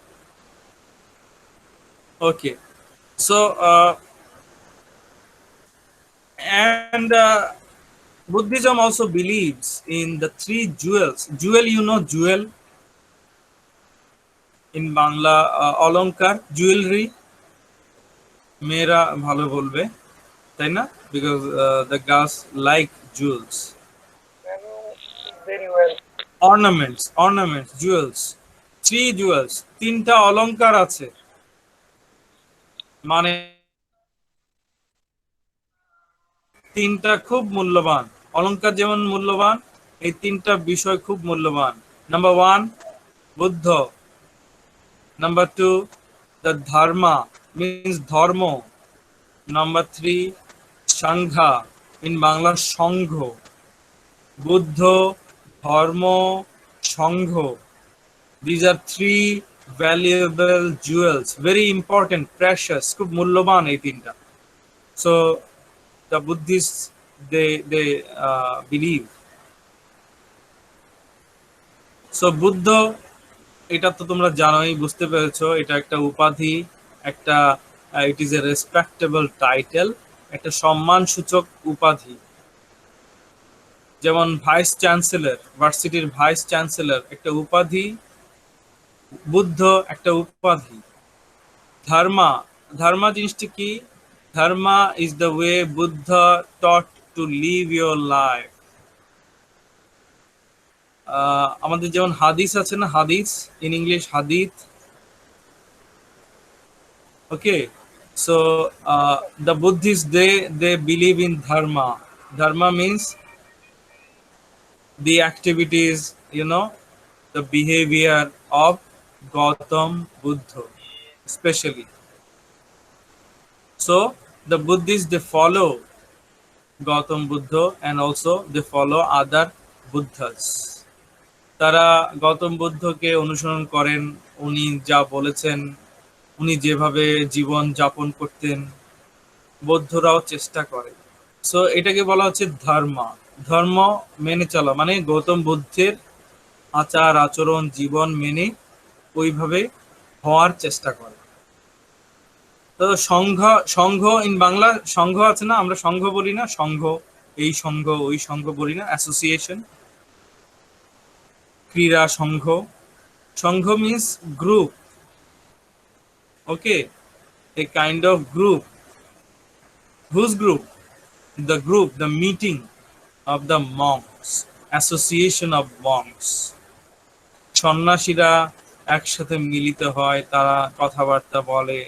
Speaker 1: Okay, so and Buddhism also believes in the three jewels. Jewel, you know jewel in Bangla, অলংকার, jewelry, মেয়েরা ভালো বলবে, তাই না? Because the girls like jewels.
Speaker 4: Very well.
Speaker 1: Ornaments, jewels. Three jewels, তিনটা অলংকার আছে, মানে তিনটা খুব মূল্যবান। অলংকার যেমন মূল্যবান, এই তিনটা বিষয় খুব মূল্যবান। Number 1, Buddha. Number 2, the dharma, means ধর্ম। নাম্বার 3, সংঘা, in বাংলা সংঘ। বুদ্ধ, ধর্ম, সংঘ, these are 3 valuable jewels, very important, precious, খুব মূল্যবান এই তিনটা। So the Buddhists, they believe. So Buddha, এটা তো তোমরা জানোই, বুঝতে পেরেছো, এটা একটা উপাধি, একটা it is a respectable title, একটা সম্মানসূচক উপাধি। যেমন ভাইস চ্যান্সেলর, ভার্সিটির ভাইস চ্যান্সেলর একটা উপাধি, বুদ্ধ একটা উপাধি। ধর্মা জিনিসটা কি? ধর্মা is the way Buddha taught to live your life. আমাদের যেমন হাদিস আছে না, হাদিস, in English hadith. Okay, so the Buddhists, they believe in dharma. Dharma means the activities, the behavior of Gautam Buddha, especially. So the Buddhists, they follow Gautam Buddha and also they follow other Buddhas. তারা গৌতম বুদ্ধকে অনুসরণ করেন, উনি যা বলেছেন, উনি যেভাবে জীবন যাপন করতেন, বৌদ্ধরাও চেষ্টা করে। সো এটাকে বলা হচ্ছে ধর্ম মেনে চলা, মানে গৌতম বুদ্ধের আচার আচরণ, জীবন মেনে ওইভাবে হওয়ার চেষ্টা করে। তো সংঘ, ইন বাংলা সংঘ আছে না, আমরা সংঘ বলি না, সংঘ, এই সংঘ ওই সংঘ বলি না, অ্যাসোসিয়েশন, ক্রীড়া সংঘ means group. Okay, a kind of group. Whose group? The meeting of the monks, association of monks. সন্ন্যাসীরা একসাথে মিলিত হয়, তারা কথাবার্তা বলে,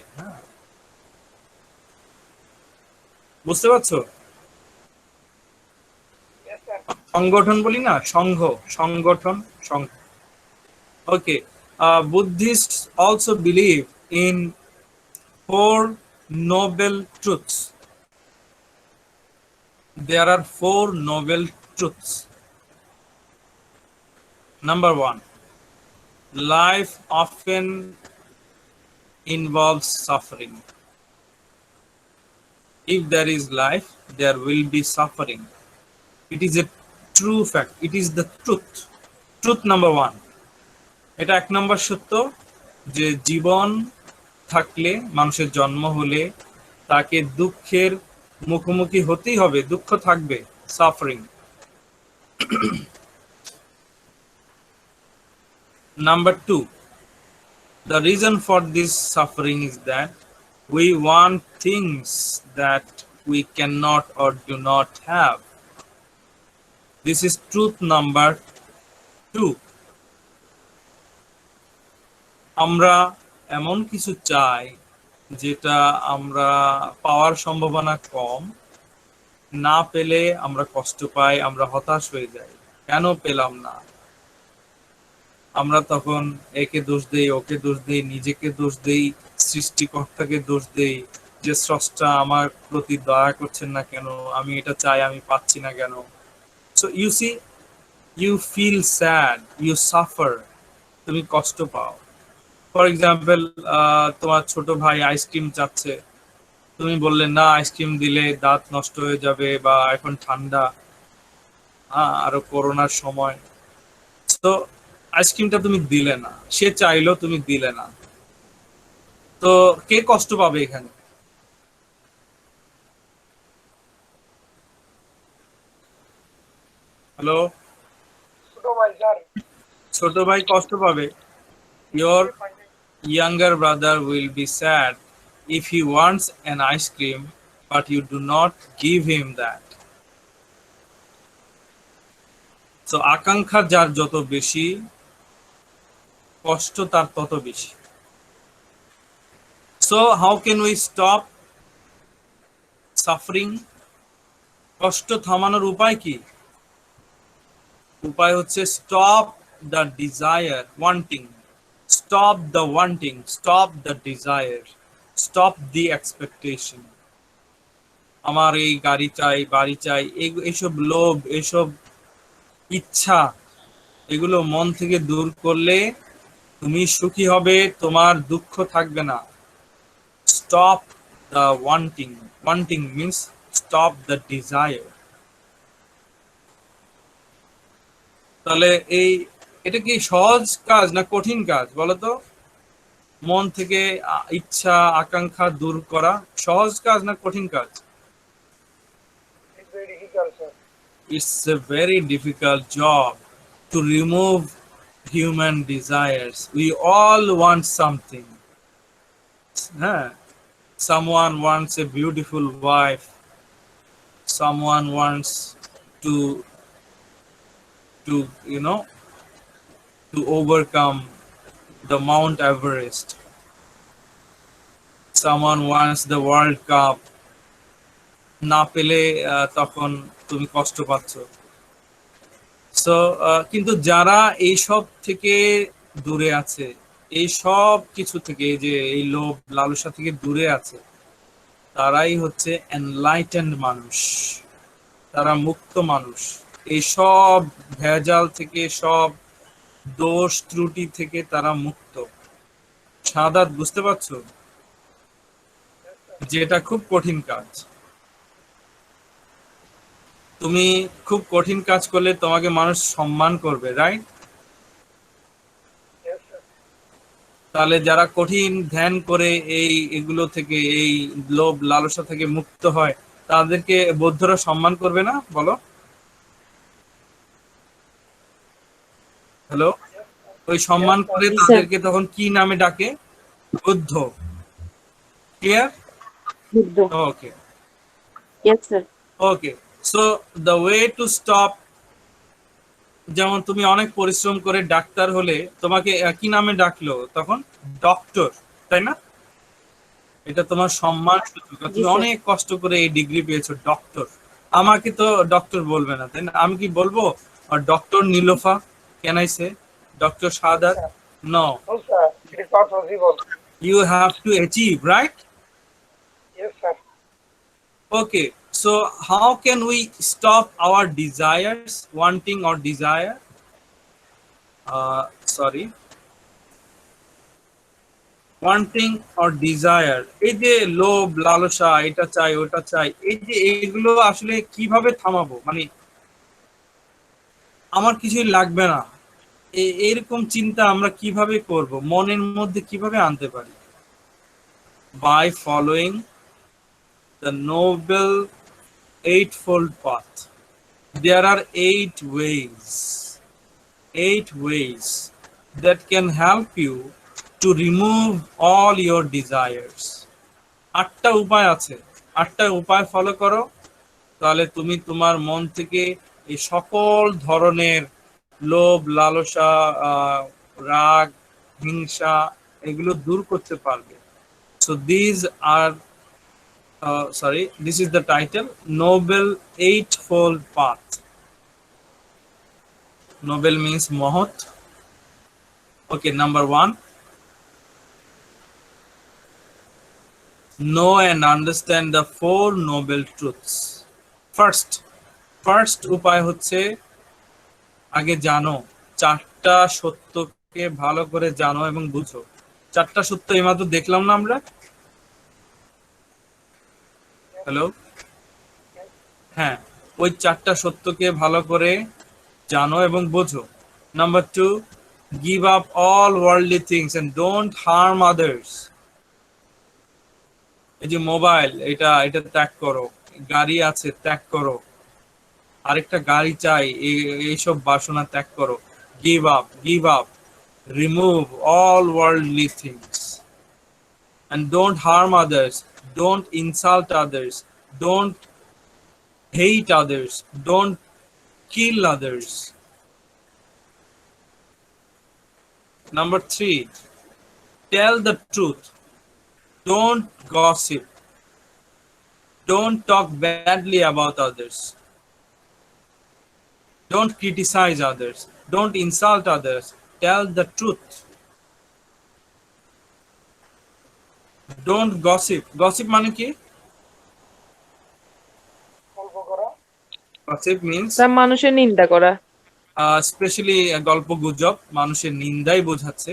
Speaker 1: বুঝতে পারছো? সংগঠন বলি না, সংঘ, সংগঠন, সংঘ। Okay. Buddhists also believe in four noble truths. There are four noble truths. Number one, life often involves suffering. If there is life, there will be suffering. It is a true fact. It is the truth. Truth number one. এটা এক নম্বর সত্য যে জীবন থাকলে, মানুষের জন্ম হলে তাকে দুঃখের মুখোমুখি হতেই হবে, দুঃখ থাকবে, suffering. Number two, the reason for this suffering is that we want things that we cannot or do not have. This is truth number two. আমরা এমন কিছু চাই যেটা আমরা পাওয়ার সম্ভাবনা কম, না পেলে আমরা কষ্ট পাই, আমরা হতাশ হয়ে যাই, কেন পেলাম না। আমরা তখন একে দোষ দেই, ওকে দোষ দেই, নিজেকে দোষ দেই, সৃষ্টিকর্তাকে দোষ দেই যে স্রষ্টা আমার প্রতি দয়া করছেন না কেন, আমি এটা চাই, আমি পাচ্ছি না কেন। So you see, you feel sad, you suffer, তুমি কষ্ট পাও। ফর এক্সাম্পল, তোমার ছোট ভাই আইসক্রিম চাচ্ছে, তুমি বললে না, আইসক্রিম দিলে দাঁত নষ্ট হয়ে যাবে, বা এখন ঠান্ডা, আরো করোনার সময়, তো আইসক্রিমটা তুমি দিলে না, সে চাইলো তুমি দিলে না, তো কে কষ্ট পাবে এখানে? হ্যালো, ছোট ভাই কষ্ট পাবে। Your younger brother will be sad if he wants an ice cream, but you do not give him that. So আকাঙ্ক্ষা যার যত বেশি, কষ্ট তার তত বেশি। So how can we stop suffering? কষ্ট থামানোর উপায় কি? উপায় হচ্ছে stop the desire, wanting. Stop the wanting, stop the desire, stop the expectation. আমার এই গাড়ি চাই, বাড়ি চাই, এইসব লোভ, এইসব ইচ্ছা, এগুলো মন থেকে দূর করলে তুমি সুখী হবে, তোমার দুঃখ থাকবে না। Stop the wanting. Wanting means stop the desire. তাহলে এটা কি সহজ কাজ না কঠিন কাজ বলো তো? মন থেকে ইচ্ছা, আকাঙ্ক্ষা দূর করা সহজ কাজ না কঠিন কাজ? It's a very difficult job to remove human desires. We all want something. Someone wants a beautiful wife. Someone wants to to overcome the Mount Everest. Someone wants the World Cup. না পেলে তখন তুমি কষ্ট পাচ্ছ। So কিন্তু যারা এইসব থেকে দূরে আছে, এই সব কিছু থেকে, যে এই লোভ লালসা থেকে দূরে আছে, তারাই হচ্ছে এনলাইটেন্ড মানুষ, তারা মুক্ত মানুষ। এই সব ভেজাল থেকে, সব দোষ ত্রুটি থেকে তারা মুক্ত। শাহাদাত, বুঝতে পারছো? যেটা খুব কঠিন কাজ। তুমি খুব কঠিন কাজ করলে তোমাকে মানুষ সম্মান করবে, রাইট? তাহলে যারা কঠিন ধ্যান করে এগুলো থেকে, এই লোভ লালসা থেকে মুক্ত হয়, তাদেরকে বৌদ্ধরা সম্মান করবে না বলো? হ্যালো, ওই সম্মান করে তাদেরকে তখন কি নামে ডাকে? Buddha. Clear? Okay,
Speaker 6: Yes, sir.
Speaker 1: Okay. So the way to stop, যেমন তুমি অনেক পরিশ্রম করে ডাক্তার হলে তোমাকে কি নামে ডাকলো তখন? ডক্টর, তাই না? এটা তোমার সম্মান সূচক।
Speaker 6: জি
Speaker 1: তুমি
Speaker 6: স্যার।
Speaker 1: অনেক কষ্ট করে এই ডিগ্রি পেয়েছো, ডক্টর। আমাকে তো ডক্টর বলবে না, তাই না? আমি কি বলবো doctor Nilofa? Can I say doctor Sadat? No,
Speaker 4: No, sir. It is not possible.
Speaker 1: you have to achieve, right?
Speaker 4: Yes, sir.
Speaker 1: Okay, so how can we stop our desires, wanting or desire? Sorry, wanting or desire, এই যে লোভ লালসা, এটা চাই ওটা চাই, এই যে এইগুলো আসলে কিভাবে থামাবো? মানে আমার কিছুই লাগবে না, এরকম চিন্তা আমরা কিভাবে করব, মনের মধ্যে কিভাবে আনতে পারি? By following the noble eightfold path. There are 8 ways that can help you to remove all your desires. 8টা উপায় আছে, 8টা উপায় ফলো করো, তাহলে তুমি তোমার মন থেকে এই সকল ধরনের লোভ লালসা, রাগ, হিংসা এগুলো দূর করতে পারবে। So these are this is the title, Noble Eightfold Path. Noble means Mohat. Okay, number 1, know and understand the 4 noble truths. First উপায় হচ্ছে আগে জানো, 4টা সত্যকে ভালো করে জানো এবং বুঝো। 4টা সত্য এইমাত্র দেখলাম না আমরা? হ্যালো, হ্যাঁ, ওই 4টা সত্যকে ভালো করে জানো এবং বোঝো। Number 2, give up all worldly things and don't harm others. এই যে মোবাইল, এটা ত্যাগ করো। গাড়ি আছে, ত্যাগ করো। আরেকটা গাড়ি চাই, এইসব বাসনা ত্যাগ করো। Give up, remove all worldly things and don't harm others, don't insult others, don't hate others, don't kill others. Number 3, tell the truth, don't gossip, don't talk badly about others, don't criticize others, don't insult others, tell the truth. Don't gossip. Gossip মানে কি? Gossip means
Speaker 6: sir মানুষের নিন্দা করা।
Speaker 1: Specially গল্প গুজব, মানুষের নিন্দাই বোঝাচ্ছে।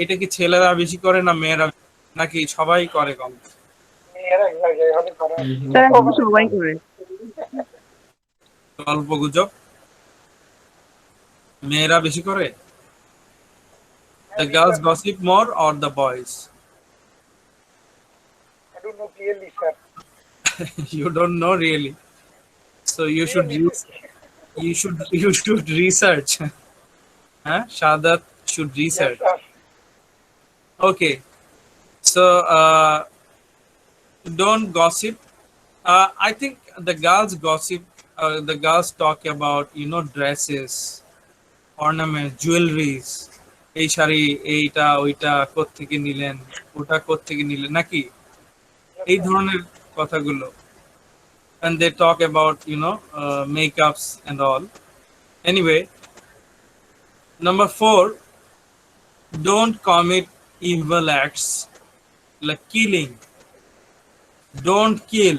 Speaker 1: এটা কি ছেলেরা বেশি করে না মেয়েরা, নাকি সবাই করে কম?
Speaker 6: স্যার এখন সবাই করে।
Speaker 1: গল্প গুজব মেয়েরা বেশি করে? The girls gossip more or the boys?
Speaker 4: I don't know clearly, sir.
Speaker 1: You don't know really, so you should research. Huh? Shadat should research.
Speaker 4: Yes, sir.
Speaker 1: Okay, so don't gossip. I think the girls gossip. The girls talk about dresses, ornaments, jewelries. এই শাড়ি, এইটা ওইটা কোত্থেকে নিলেন, ওটা কোত্থেকে নিলেন, নাকি এই ধরনের কথাগুলো। And they talk about makeups and all. Anyway, number 4, don't commit evil acts like killing. Don't kill,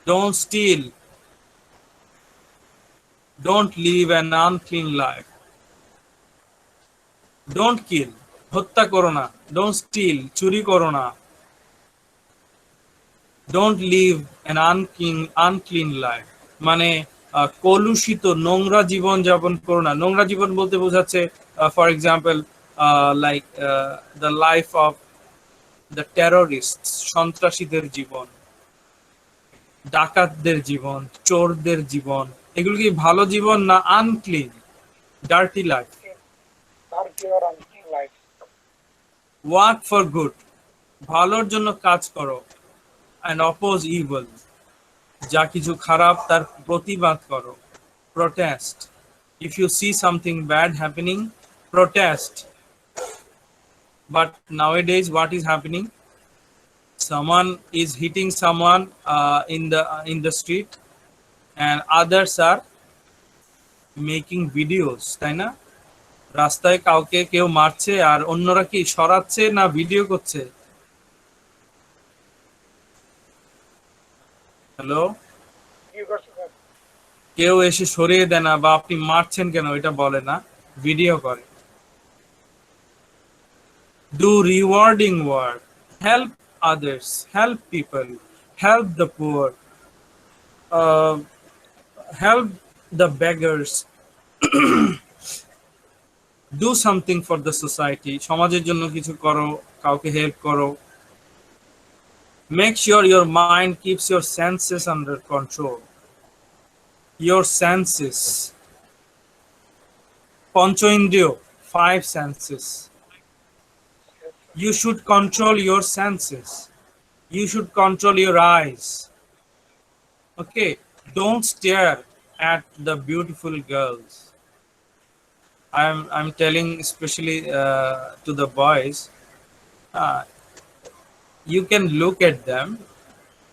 Speaker 1: don't steal, don't live an unclean life. Don't kill, হত্যা করো না। Don't steal, চুরি করো না। Don't live an unclean life, মানে কলুষিত নোংরা জীবন যাপন করো না। নোংরা জীবন বলতে বোঝাচ্ছে for example like the life of the terrorist, সন্ত্রাসীদের জীবন, ডাকাতদের জীবন, চোরদের জীবন, এগুলো কি ভালো জীবন না unclean, dirty life?
Speaker 4: Dirty or unclean life.
Speaker 1: Work for good, ভালোর জন্য কাজ করো। and oppose evil, যা কিছু খারাপ তার প্রতিবাদ করো। protest, if you see something bad happening, protest. But nowadays what is happening? someone is hitting someone in the street and others are making videos, তাই না? রাস্তায় কাউকে কেউ মারছে আর অন্যরা কি সরাচ্ছে না ভিডিও করছে? Hello,
Speaker 4: You got sir.
Speaker 1: কেউ এসে সরিয়ে দেয় না বা আপনি মারছেন কেন এটা বলে না, ভিডিও করে। Do rewarding work, help others, help people, help the poor, help the beggars. Do something for the society, সমাজের জন্য কিছু করো, কাউকে হেল্প করো। Make sure your mind keeps your senses under control. Your senses, pancho indriyo, 5 senses. You should control your senses. You should control your eyes. Okay, don't stare at the beautiful girls. I'm telling especially to the boys, you can look at them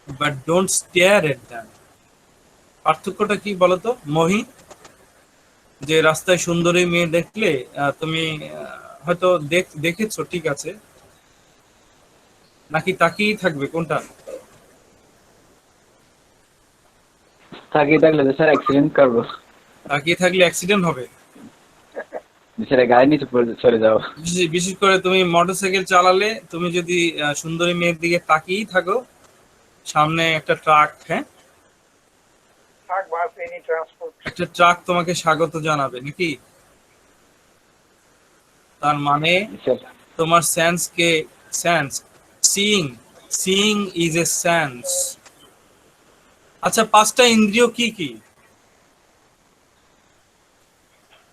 Speaker 1: but don't stare at them. পার্থক্যটা কি বলতো মহি? যে রাস্তায় সুন্দরী মেয়ে দেখলে তুমি হয়তো দেখেছো, ঠিক আছে, নাকি তাকিয়েই থাকবে, কোনটা?
Speaker 7: তাকিয়ে থাকলে তো স্যার অ্যাক্সিডেন্ট করবো।
Speaker 1: তাকিয়ে থাকলে অ্যাক্সিডেন্ট হবে।
Speaker 7: স্যার গাড়ি নিচে চলে যাও।
Speaker 1: বিশেষ করে তুমি মোটরসাইকেল চালালে, তুমি যদি সুন্দরী মেয়ের দিকে তাকিয়েই থাকো, সামনে একটা ট্রাক, হ্যাঁ,
Speaker 4: Truck, bus, any transport.
Speaker 1: একটা ট্রাক তোমাকে স্বাগত জানাবে নাকি? তার মানে
Speaker 7: স্যার
Speaker 1: তোমার sense, seeing is a sense. আচ্ছা, 5টা ইন্দ্রিয় কি কি?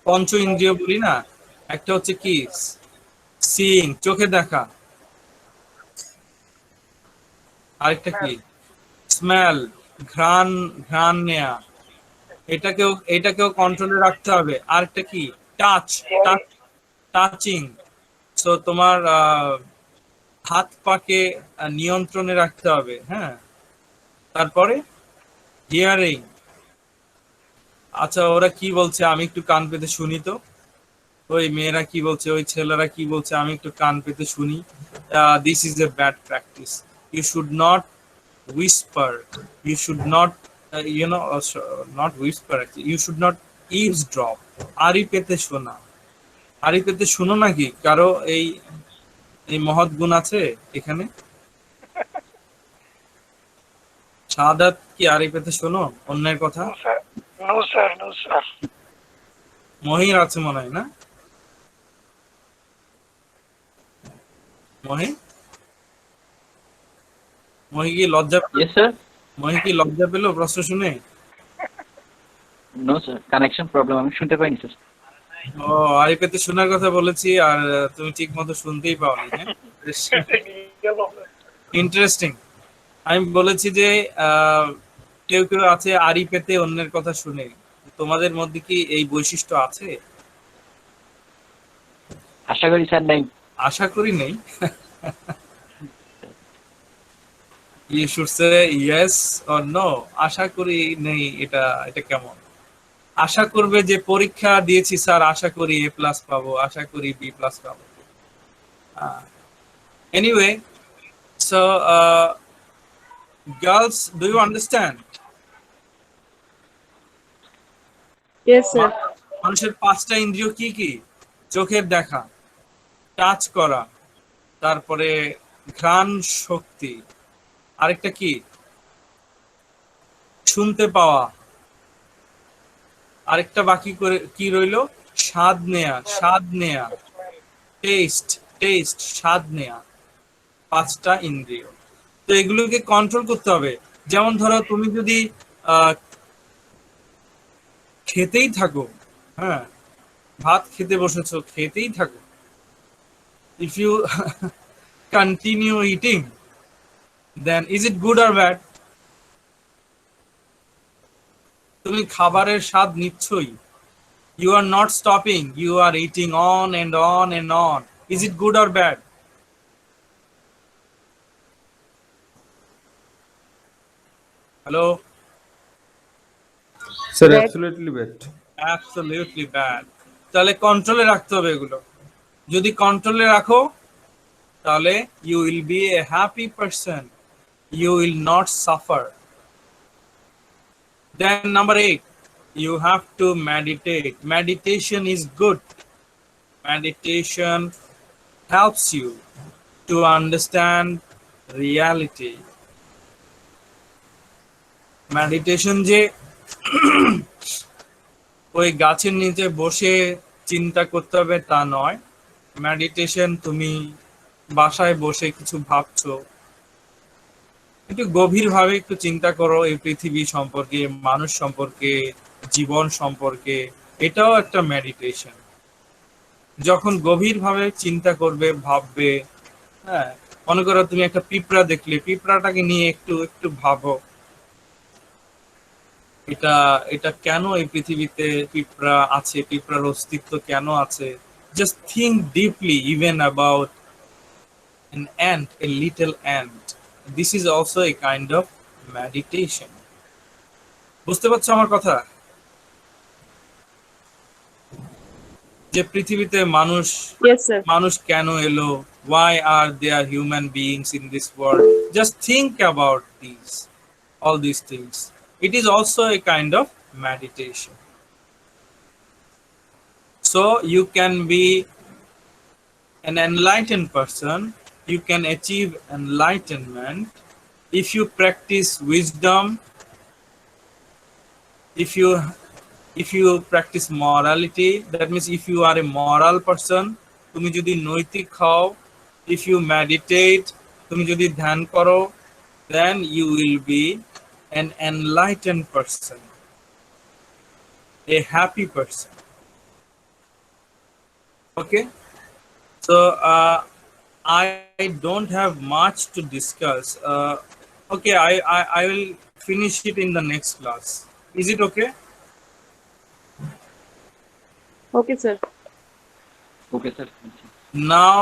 Speaker 1: পঞ্চ ইন্দ্রিয় বলি না, একটা হচ্ছে কি সিইং, চোখে দেখা, আরেকটা কি স্মেল, ঘ্রাণ নেয়া, এটাকেও কন্ট্রোলে রাখতে হবে। আরেকটা কি টাচিং, সো তোমার হাত পাকে নিয়ন্ত্রণে রাখতে হবে, হ্যাঁ। তারপরে হিয়ারিং, আচ্ছা ওরা কি বলছে আমি একটু কান পেতে শুনি তো, ওই মেয়েরা কি বলছে, ওই ছেলেরা কি বলছে আমি একটু কান পেতে শুনি। This is a bad practice. You should not whisper, you should not not whisper actually, you should not eavesdrop. আরি পেতে শোনো নাকি কারো এই মহৎ গুণ আছে এখানে? শাহাদাত কি আরি পেতে শোনো অন্যের কথা?
Speaker 4: No sir, no sir.
Speaker 1: মহির আছে মনে হয় না? মহি কি লজ্জা
Speaker 7: ইয়েস স্যার।
Speaker 1: মহি কি লজ্জা পেলো প্রশ্ন শুনে?
Speaker 7: নো স্যার, কানেকশন প্রবলেম, আমি শুনতে পাইনি স্যার।
Speaker 1: ও, আরি পেতে শোনার কথা বলেছি আর তুমি ঠিক মতো শুনতেই পাওনি, হ্যাঁ। ইন্টারেস্টিং। আমি বলেছি যে কেউ কেউ আছে আরি পেতে অন্যের কথা শুনে, তোমাদের মধ্যে কি এই বৈশিষ্ট্য আছে?
Speaker 7: আশা করি স্যার নাই।
Speaker 1: আশা করি নেই। You should say yes or no. আশা করি নেই, এটা কেমন? আশা করবে যে পরীক্ষা দিয়েছি স্যার, আশা করি A+ পাবো, আশা করি B+ পাবো। Anyway, so girls, do you understand?
Speaker 6: Yes, sir.
Speaker 1: মানুষের 5টা ইন্দ্রিয় কি কি? চোখের দেখা, টাচ করা, তারপরে ঘ্রাণ শক্তি, আরেকটা কি শুনতে পাওয়া, আরেকটা বাকি করে কি রইলো স্বাদ নেয়া, টেস্ট, স্বাদ নেয়া। 5টা ইন্দ্রিয়, তো এগুলোকে কন্ট্রোল করতে হবে। যেমন ধরো তুমি যদি খেতেই থাকো, হ্যাঁ, ভাত খেতে বসেছো, খেতেই থাকো, if you continue eating, then is it good or bad? তুমি খাবারের স্বাদ নিচ্ছই, you are not stopping, you are eating on and on and on. Is it good or bad? Hello?
Speaker 8: Sir,
Speaker 6: Bad.
Speaker 8: absolutely bad.
Speaker 1: Absolutely bad. তাহলে কন্ট্রোলে রাখতে হবে এগুলো। যদি কন্ট্রোলে রাখো তাহলে you will be a happy person. You will not suffer. Then number 8, you have to meditate. Meditation is good. Meditation helps you to understand reality. Meditation যে ওই গাছের নিচে বসে চিন্তা করতে হবে তা নয়। মেডিটেশন তুমি বাসায় বসে কিছু ভাবছো, একটু গভীরভাবে একটু চিন্তা করো এই পৃথিবী সম্পর্কে, মানুষ সম্পর্কে, জীবন সম্পর্কে, এটাও একটা মেডিটেশন। যখন গভীরভাবে চিন্তা করবে, ভাববে, হ্যাঁ, মনে করো তুমি একটা পিঁপড়া দেখলে, পিঁপড়াটাকে নিয়ে একটু একটু ভাবো, এটা এটা কেন এই পৃথিবীতে পিঁপড়া আছে, পিঁপড়ার অস্তিত্ব কেন আছে। Just think deeply even about an ant, a little ant. This is also a kind of meditation. বুঝতে পারছো আমার কথা? যে পৃথিবীতে
Speaker 6: Yes, sir.
Speaker 1: মানুষ কেন এলো, why are there human beings in this world? Just think about all these things. It is also a kind of meditation. So you can be an enlightened person, you can achieve enlightenment if you practice wisdom, if you practice morality, that means if you are a moral person, তুমি যদি নৈতিক হও, if you meditate, তুমি যদি ধ্যান করো, then you will be an enlightened person, a happy person. Okay, so I don't have much to discuss. Okay, I will finish it in the next class. Is it okay?
Speaker 6: Okay, sir.
Speaker 7: Okay, sir.
Speaker 1: Now